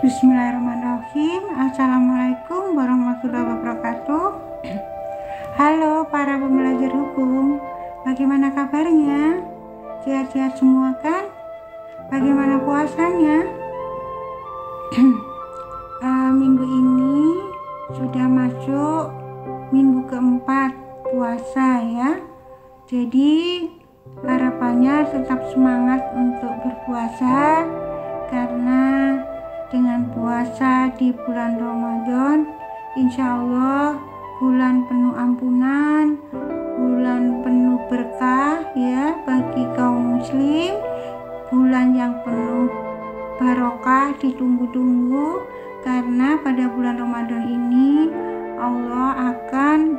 Bismillahirrahmanirrahim. Assalamualaikum warahmatullahi wabarakatuh. Halo para pembelajar hukum, bagaimana kabarnya? Sehat-sehat semua kan? Bagaimana puasanya? Minggu ini sudah masuk minggu keempat puasa ya. Jadi harapannya tetap semangat untuk berpuasa, karena dengan puasa di bulan Ramadan, insya Allah bulan penuh ampunan, bulan penuh berkah ya bagi kaum muslim, bulan yang penuh barokah, ditunggu-tunggu, karena pada bulan Ramadan ini Allah akan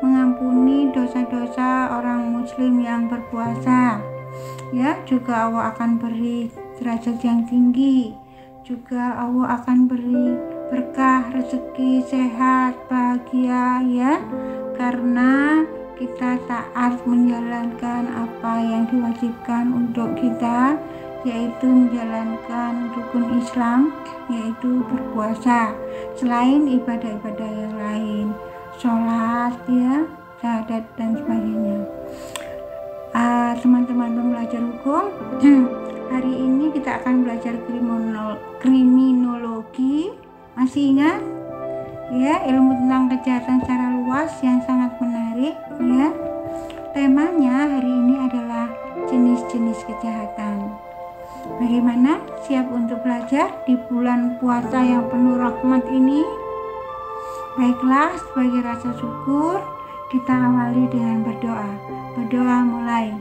mengampuni dosa-dosa orang muslim yang berpuasa ya. Juga Allah akan beri derajat yang tinggi, juga Allah akan beri berkah, rezeki, sehat, bahagia ya, karena kita taat menjalankan apa yang diwajibkan untuk kita, yaitu menjalankan rukun Islam, yaitu berpuasa, selain ibadah-ibadah yang lain, sholat ya, syahadat dan sebagainya. Teman-teman pembelajar hukum, hari ini kita akan belajar kriminologi. Masih ingat ya, ilmu tentang kejahatan secara luas yang sangat menarik ya. Temanya hari ini adalah jenis-jenis kejahatan. Bagaimana? Siap untuk belajar di bulan puasa yang penuh rahmat ini? Baiklah, sebagai rasa syukur kita awali dengan berdoa. Berdoa mulai.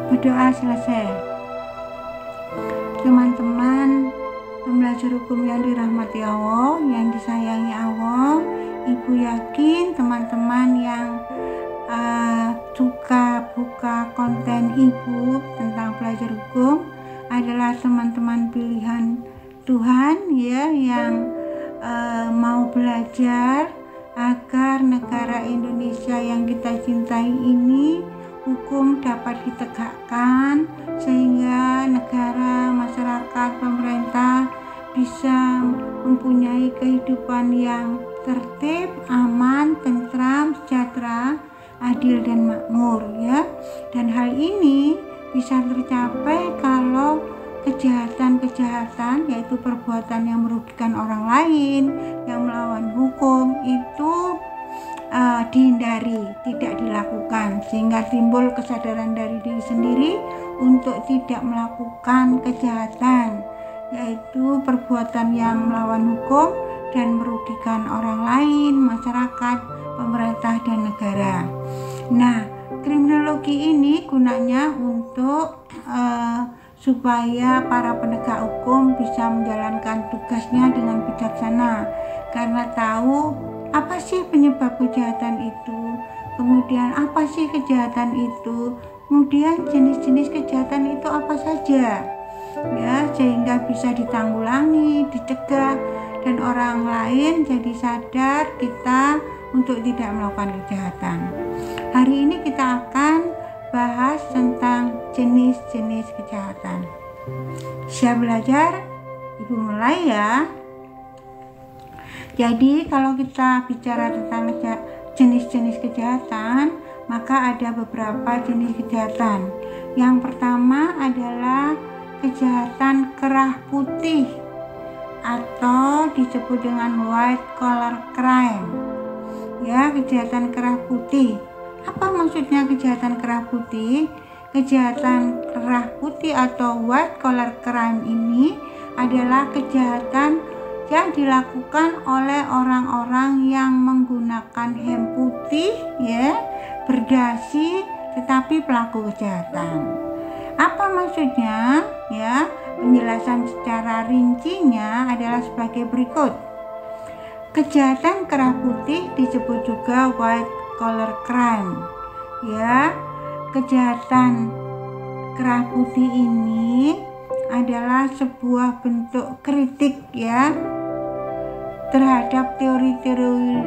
Berdoa selesai. Teman-teman pembelajar hukum yang dirahmati Allah, yang disayangi Allah, Ibu yakin teman-teman yang suka buka konten Ibu tentang belajar hukum adalah teman-teman pilihan Tuhan ya, yang mau belajar agar negara Indonesia yang kita cintai ini hukum dapat ditegakkan, sehingga negara, masyarakat, pemerintah bisa mempunyai kehidupan yang tertib, aman, tentram, sejahtera, adil dan makmur ya. Dan hal ini bisa tercapai kalau kejahatan-kejahatan, yaitu perbuatan yang merugikan orang lain, yang melawan hukum itu dihindari, tidak dilakukan, sehingga timbul kesadaran dari diri sendiri untuk tidak melakukan kejahatan, yaitu perbuatan yang melawan hukum dan merugikan orang lain, masyarakat, pemerintah dan negara. Nah, kriminologi ini gunanya untuk supaya para penegak hukum bisa menjalankan tugasnya dengan bijaksana, karena tahu apa sih penyebab kejahatan itu, kemudian apa sih kejahatan itu, kemudian jenis-jenis kejahatan itu apa saja ya, sehingga bisa ditanggulangi, dicegah, dan orang lain jadi sadar kita untuk tidak melakukan kejahatan. Hari ini kita akan bahas tentang jenis-jenis kejahatan. Siap belajar? Ibu mulai ya. Jadi kalau kita bicara tentang jenis-jenis kejahatan, maka ada beberapa jenis kejahatan. Yang pertama adalah kejahatan kerah putih atau disebut dengan white collar crime. Ya, kejahatan kerah putih. Apa maksudnya kejahatan kerah putih? Kejahatan kerah putih atau white collar crime ini adalah kejahatan yang dilakukan oleh orang-orang yang menggunakan hem putih ya, berdasi, tetapi pelaku kejahatan. Apa maksudnya ya? Penjelasan secara rincinya adalah sebagai berikut. Kejahatan kerah putih disebut juga white collar crime ya. Kejahatan kerah putih ini adalah sebuah bentuk kritik ya terhadap teori-teori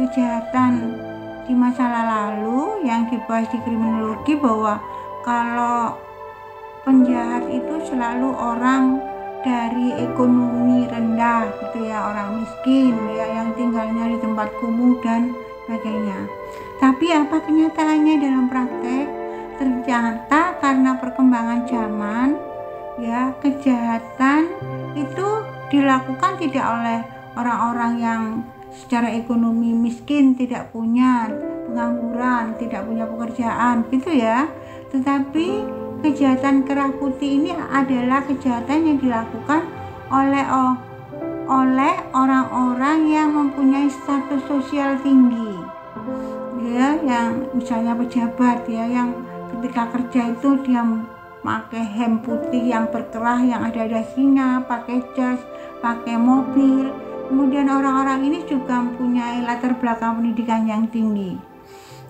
kejahatan di masa lalu yang dibahas di kriminologi, bahwa kalau penjahat itu selalu orang dari ekonomi rendah gitu ya, orang miskin ya, yang tinggalnya di tempat kumuh dan sebagainya. Tapi apa kenyataannya dalam praktek? Ternyata karena perkembangan zaman ya, kejahatan itu dilakukan tidak oleh orang-orang yang secara ekonomi miskin, tidak punya, pengangguran, tidak punya pekerjaan gitu ya, tetapi kejahatan kerah putih ini adalah kejahatan yang dilakukan oleh orang-orang yang mempunyai status sosial tinggi ya, yang misalnya pejabat ya, yang ketika kerja itu dia pakai hem putih yang berkerah yang ada dasinya, pakai jas, pakai mobil. Kemudian orang-orang ini juga mempunyai latar belakang pendidikan yang tinggi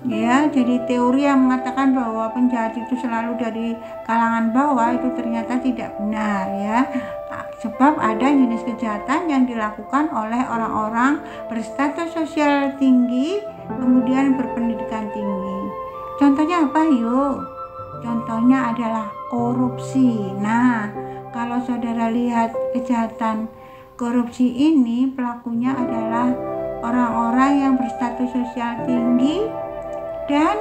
ya. Jadi teori yang mengatakan bahwa penjahat itu selalu dari kalangan bawah itu ternyata tidak benar ya, sebab ada jenis kejahatan yang dilakukan oleh orang-orang berstatus sosial tinggi kemudian berpendidikan tinggi. Contohnya apa yuk? Contohnya adalah korupsi. Nah, kalau saudara lihat kejahatan korupsi ini, pelakunya adalah orang-orang yang berstatus sosial tinggi dan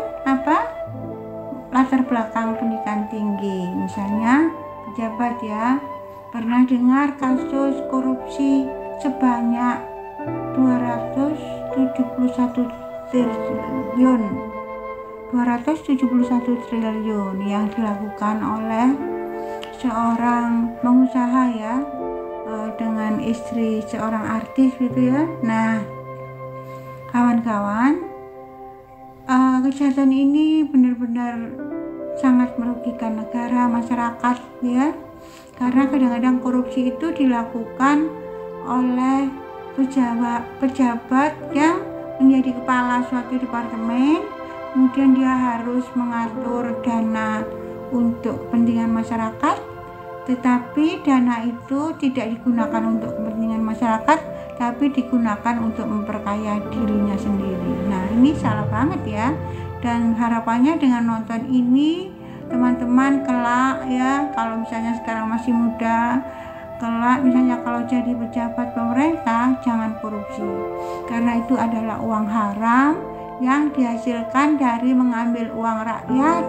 latar belakang pendidikan tinggi. Misalnya pejabat ya, pernah dengar kasus korupsi sebanyak 271 triliun yang dilakukan oleh seorang pengusaha ya, dengan istri seorang artis gitu ya. Nah, kawan-kawan, kejahatan ini benar-benar sangat merugikan negara, masyarakat ya, karena kadang-kadang korupsi itu dilakukan oleh pejabat yang menjadi kepala suatu departemen, kemudian dia harus mengatur dana untuk kepentingan masyarakat, tetapi dana itu tidak digunakan untuk kepentingan masyarakat, tapi digunakan untuk memperkaya dirinya sendiri. Nah, ini salah banget ya. Dan harapannya dengan nonton ini, teman-teman kelak ya, kalau misalnya sekarang masih muda, kelak misalnya kalau jadi pejabat pemerintah, jangan korupsi, karena itu adalah uang haram yang dihasilkan dari mengambil uang rakyat,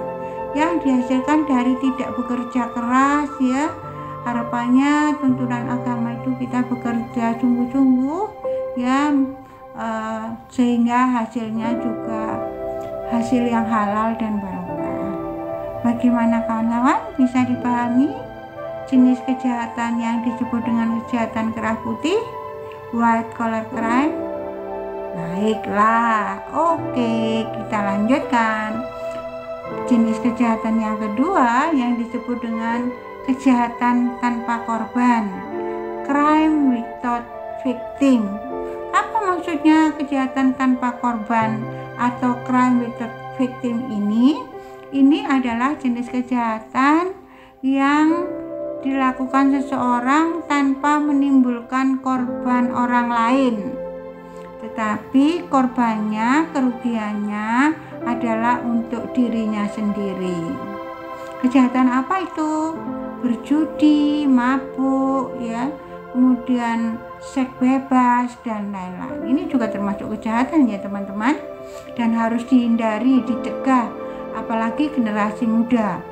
yang dihasilkan dari tidak bekerja keras ya. Harapannya tuntunan agama itu kita bekerja sungguh-sungguh ya, sehingga hasilnya juga hasil yang halal dan barokah. Bagaimana kawan-kawan, bisa dipahami jenis kejahatan yang disebut dengan kejahatan kerah putih, white collar crime? Baiklah, oke, kita lanjutkan. Jenis kejahatan yang kedua yang disebut dengan kejahatan tanpa korban, crime without victim. Apa maksudnya kejahatan tanpa korban atau crime without victim ini? Ini adalah jenis kejahatan yang dilakukan seseorang tanpa menimbulkan korban orang lain, tetapi korbannya, kerugiannya adalah untuk dirinya sendiri. Kejahatan apa itu? Berjudi, mabuk ya, kemudian seks bebas dan lain-lain. Ini juga termasuk kejahatan ya teman-teman, dan harus dihindari, dicegah, apalagi generasi muda.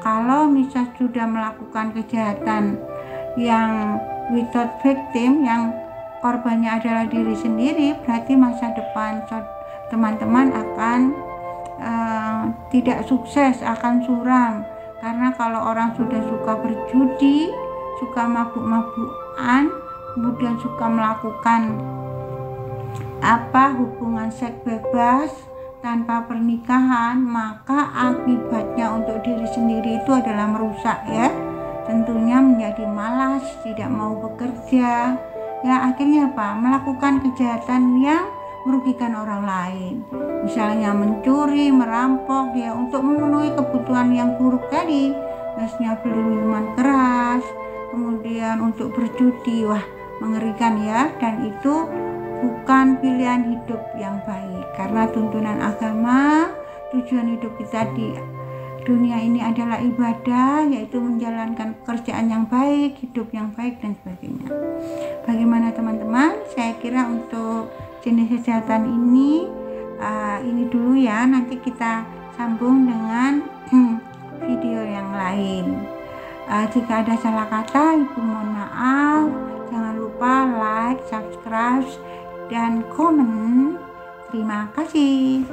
Kalau misal sudah melakukan kejahatan yang without victim, yang korbannya adalah diri sendiri, berarti masa depan teman-teman akan tidak sukses, akan suram. Karena kalau orang sudah suka berjudi, suka mabuk-mabukan, kemudian suka melakukan hubungan seks bebas tanpa pernikahan, maka akibatnya untuk diri sendiri itu adalah merusak ya. Tentunya menjadi malas, tidak mau bekerja. Ya, akhirnya apa? Melakukan kejahatan yang merugikan orang lain. Misalnya mencuri, merampok ya, untuk memenuhi kebutuhan yang buruk tadi. biasanya beli minuman keras, kemudian untuk berjudi. Wah, mengerikan ya, dan itu bukan pilihan hidup yang baik, karena tuntunan agama, tujuan hidup kita di dunia ini adalah ibadah, yaitu menjalankan pekerjaan yang baik, hidup yang baik, dan sebagainya. Bagaimana teman-teman? Saya kira untuk jenis kejahatan ini dulu ya, nanti kita sambung dengan video yang lain. Jika ada salah kata, Ibu mohon maaf. Jangan lupa like, subscribe, dan komen. Terima kasih.